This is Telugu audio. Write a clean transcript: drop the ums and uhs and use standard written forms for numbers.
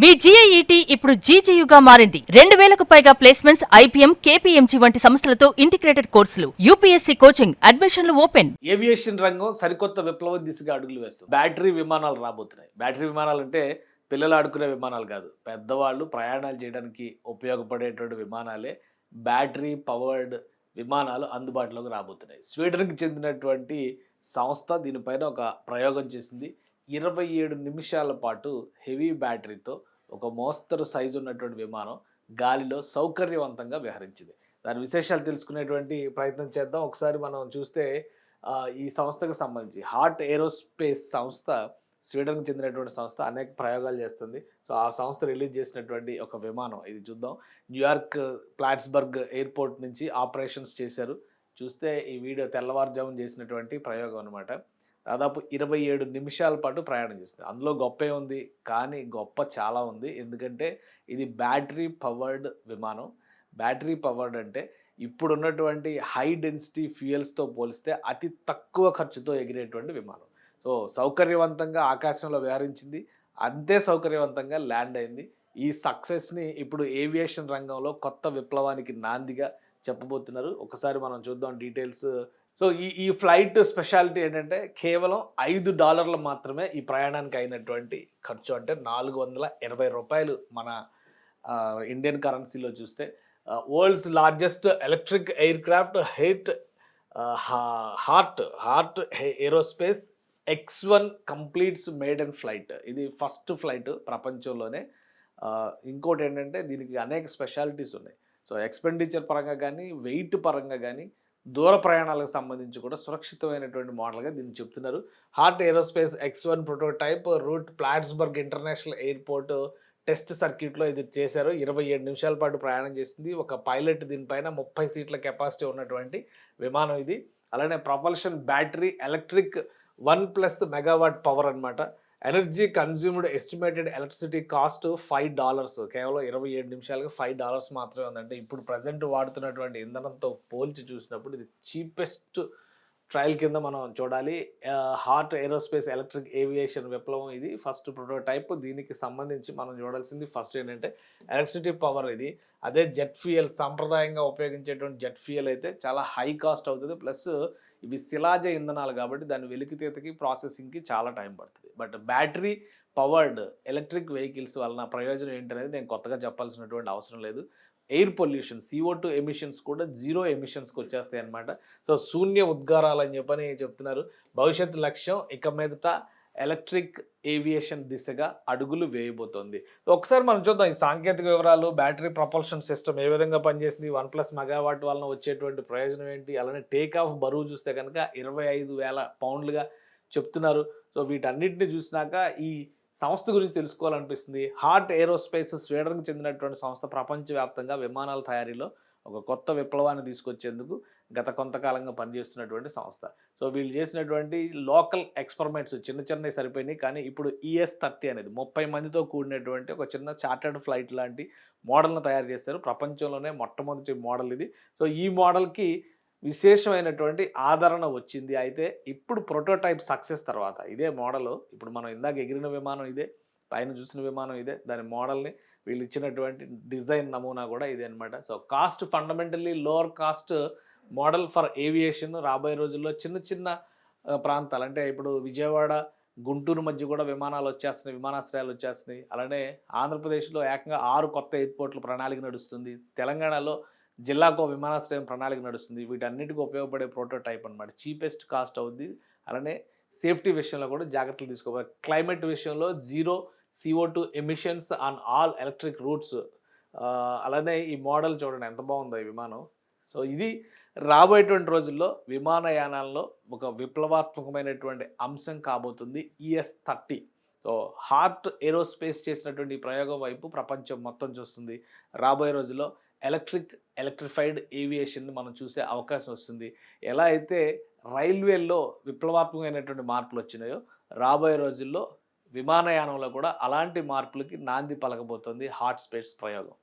మీ జీఐఈటీ ఇప్పుడు జీజేయుగా మారింది. 2000కు పైగా ప్లేస్మెంట్స్, ఐపీఎం, కేపీఎంజీ వంటి సంస్థలతో ఇంటిగ్రేటెడ్ కోర్సులు, యూపీఎస్సీ కోచింగ్, అడ్మిషన్లు ఓపెన్. ఏవియేషన్ రంగం సరికొత్త విప్లవం దిశగా అడుగులు వేస్తుంది. బ్యాటరీ విమానాలు రాబోతున్నాయి. బ్యాటరీ విమానాలు అంటే పిల్లలు ఆడుకునే విమానాలు కాదు, పెద్దవాళ్ళు ప్రయాణాలు చేయడానికి ఉపయోగపడేటువంటి విమానాలే బ్యాటరీ పవర్డ్ విమానాలు అందుబాటులోకి రాబోతున్నాయి. స్వీడన్కి చెందినటువంటి సంస్థ దీనిపైన ఒక ప్రయోగం చేసింది. 27 నిమిషాల పాటు హెవీ బ్యాటరీతో ఒక మోస్తరు సైజు ఉన్నటువంటి విమానం గాలిలో సౌకర్యవంతంగా విహరించింది. దాని విశేషాలు తెలుసుకునేటువంటి ప్రయత్నం చేద్దాం. ఒకసారి మనం చూస్తే ఈ సంస్థకు సంబంధించి హార్ట్ ఏరోస్పేస్ సంస్థ, స్వీడన్కి చెందినటువంటి సంస్థ, అనేక ప్రయోగాలు చేస్తుంది. సో ఆ సంస్థ రిలీజ్ చేసినటువంటి ఒక విమానం ఇది చూద్దాం. న్యూయార్క్ ప్లాట్స్బర్గ్ ఎయిర్పోర్ట్ నుంచి ఆపరేషన్స్ చేశారు. చూస్తే ఈ వీడియో తెల్లవారుజామున చేసినటువంటి ప్రయోగం అనమాట. దాదాపు 27 నిమిషాల పాటు ప్రయాణం చేస్తుంది. అందులో గొప్పే ఉంది, కానీ గొప్ప చాలా ఉంది. ఎందుకంటే ఇది బ్యాటరీ పవర్డ్ విమానం. బ్యాటరీ పవర్డ్ అంటే ఇప్పుడున్నటువంటి హై డెన్సిటీ ఫ్యూయల్స్తో పోలిస్తే అతి తక్కువ ఖర్చుతో ఎగిరేటువంటి విమానం. సో సౌకర్యవంతంగా ఆకాశంలో విహరించింది, అంతే సౌకర్యవంతంగా ల్యాండ్ అయింది. ఈ సక్సెస్ని ఇప్పుడు ఏవియేషన్ రంగంలో కొత్త విప్లవానికి నాందిగా చెప్పబోతున్నారు. ఒకసారి మనం చూద్దాం డీటెయిల్స్. సో ఈ ఫ్లైట్ స్పెషాలిటీ ఏంటంటే కేవలం $5 మాత్రమే ఈ ప్రయాణానికి అయినటువంటి ఖర్చు. అంటే $420 మన ఇండియన్ కరెన్సీలో చూస్తే. World's largest electric aircraft Heart Aerospace X1 completes maiden flight. ఇది ఫస్ట్ ఫ్లైట్ ప్రపంచంలోనే. ఇంకోటి ఏంటంటే దీనికి అనేక స్పెషాలిటీస్ ఉన్నాయి. సో ఎక్స్పెండిచర్ పరంగా కానీ, వెయిట్ పరంగా కానీ, దూర ప్రయాణాలకు సంబంధించి కూడా సురక్షితమైనటువంటి మోడల్గా దీన్ని చెప్తున్నారు. Heart Aerospace X1 prototype route Plattsburgh International Airport test సర్క్యూట్లో ఇది చేశారు. 27 నిమిషాల పాటు ప్రయాణం చేసింది. ఒక పైలట్ దీనిపైన 30 సీట్ల కెపాసిటీ ఉన్నటువంటి విమానం ఇది. అలానే propulsion battery electric 1+ megawatt power అనమాట. Energy consumed estimated electricity cost $5. కేవలం 27 నిమిషాలకు $5 మాత్రమే ఉందంటే ఇప్పుడు ప్రజెంట్ వాడుతున్నటువంటి ఇంధనంతో పోల్చి చూసినప్పుడు ఇది చీపెస్ట్ ట్రయల్ కింద మనం చూడాలి. హార్ట్ ఏరోస్పేస్ ఎలక్ట్రిక్ ఏవియేషన్ విప్లవం ఇది ఫస్ట్ ప్రోటోటైప్. దీనికి సంబంధించి మనం చూడాల్సింది ఫస్ట్ ఏంటంటే ఎలక్ట్రిసిటీ పవర్. ఇది అదే జెట్ ఫ్యూయల్, సాంప్రదాయంగా ఉపయోగించేటువంటి జెట్ ఫ్యూయల్ అయితే చాలా హై కాస్ట్ అవుతుంది. ప్లస్ ఇవి శిలాజ ఇంధనాలు కాబట్టి దాని వెలికితీతకి, ప్రాసెసింగ్కి చాలా టైం పడుతుంది. But battery powered electric vehicles వలన ప్రయోజనం ఏంటనేది నేను కొత్తగా చెప్పాల్సినటువంటి అవసరం లేదు. ఎయిర్ పొల్యూషన్, CO2 ఎమిషన్స్ కూడా 0 ఎమిషన్స్కి వచ్చేస్తాయి అన్నమాట. సో శూన్య ఉద్గారాలు అని చెప్పని చెప్తున్నారు. భవిష్యత్తు లక్ష్యం ఇక మీదట ఎలక్ట్రిక్ ఏవియేషన్ దిశగా అడుగులు వేయబోతోంది. ఒకసారి మనం చూద్దాం ఈ సాంకేతిక వివరాలు, బ్యాటరీ ప్రపల్షన్ సిస్టమ్ ఏ విధంగా పనిచేసింది, 1+ మెగావాట్ వలన వచ్చేటువంటి ప్రయోజనం ఏంటి, అలానే టేక్ ఆఫ్ బరువు చూస్తే కనుక 25,000 పౌండ్లుగా చెప్తున్నారు. సో వీటన్నిటిని చూసినాక ఈ సంస్థ గురించి తెలుసుకోవాలనిపిస్తుంది. హార్ట్ ఏరోస్పేస్ స్వీడన్కి చెందినటువంటి సంస్థ ప్రపంచవ్యాప్తంగా విమానాల తయారీలో ఒక కొత్త విప్లవాన్ని తీసుకొచ్చేందుకు గత కొంతకాలంగా పనిచేస్తున్నటువంటి సంస్థ. సో వీళ్ళు చేసినటువంటి లోకల్ ఎక్స్పెరిమెంట్స్ చిన్నవి సరిపోయినాయి. కానీ ఇప్పుడు ES-30 అనేది 30 మందితో కూడినటువంటి ఒక చిన్న చార్టర్డ్ ఫ్లైట్ లాంటి మోడల్ను తయారు చేశారు. ప్రపంచంలోనే మొట్టమొదటి మోడల్ ఇది. సో ఈ మోడల్కి విశేషమైనటువంటి ఆదరణ వచ్చింది. అయితే ఇప్పుడు ప్రోటోటైప్ సక్సెస్ తర్వాత ఇదే మోడల్, ఇప్పుడు మనం ఇందాక ఎగిరిన విమానం ఇదే, పైన చూసిన విమానం ఇదే, దాని మోడల్ని వీళ్ళు ఇచ్చినటువంటి డిజైన్ నమూనా కూడా ఇదే అనమాట. So cost fundamentally lower caste model for aviation. రాబోయే రోజుల్లో చిన్న ప్రాంతాలు అంటే ఇప్పుడు విజయవాడ, గుంటూరు మధ్య కూడా విమానాలు వచ్చేస్తున్నాయి, విమానాశ్రయాలు వచ్చేస్తున్నాయి. అలానే ఆంధ్రప్రదేశ్లో ఏకంగా 6 కొత్త ఎయిర్పోర్ట్ల ప్రణాళిక నడుస్తుంది. తెలంగాణలో జిల్లాకో విమానాశ్రయం ప్రణాళిక నడుస్తుంది. వీటన్నిటికీ ఉపయోగపడే ప్రోటోటైప్ అనమాట. చీపెస్ట్ కాస్ట్ అవుద్ది. అలానే సేఫ్టీ విషయంలో కూడా జాగ్రత్తలు తీసుకోవాలి. క్లైమేట్ విషయంలో 0 CO2 emissions on all electric roots. అలానే ఈ మోడల్ చూడండి ఎంత బాగుందో ఈ విమానం. సో ఇది రాబోయేటువంటి రోజుల్లో విమానయానాల్లో ఒక విప్లవాత్మకమైనటువంటి అంశం కాబోతుంది ES-30. సో హార్ట్ ఏరోస్పేస్ చేసినటువంటి ఈ ప్రయోగం వైపు ప్రపంచం మొత్తం చూస్తుంది. రాబోయే రోజుల్లో ఎలక్ట్రిఫైడ్ ఏవియేషన్ని మనం చూసే అవకాశం వస్తుంది. ఎలా అయితే రైల్వేల్లో విప్లవాత్మకమైనటువంటి మార్పులు వచ్చినాయో రాబోయే రోజుల్లో విమానయానంలో కూడా అలాంటి మార్పులకి నాంది పలకబోతోంది హార్ట్ స్పేస్ ప్రయోగం.